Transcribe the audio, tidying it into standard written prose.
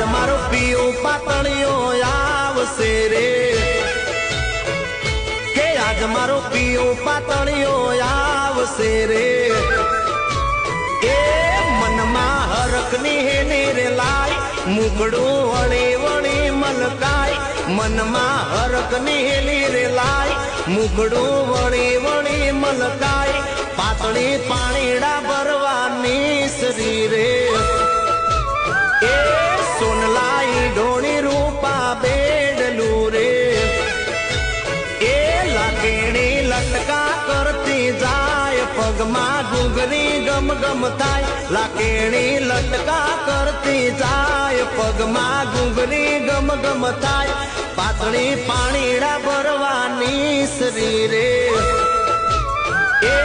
મારો પિયો પાતળિયો આવશે રે કે આજ મારો પિયો પાતળિયો આવશે રે એ મનમાં હરખની હેની રે લાય મુકડું વળી વળી મલકાય મનમાં હરખની હેલી રે લાય મુકડું વળી વળી મલકાય પાતળી પાણીડા ભરવાની સરી રે એ સોનલાઈ ઢોળી રૂપા બેડલું રે એ લાગણી લટકા કરતી જાય પગમાં ઘૂંઘરી ગમ ગમ થાય લાગણી લટકા કરતી જાય પગમાં ઘૂંઘરી ગમ ગમ થાય પાતળી પાણીડા ભરવાની સરી રે એ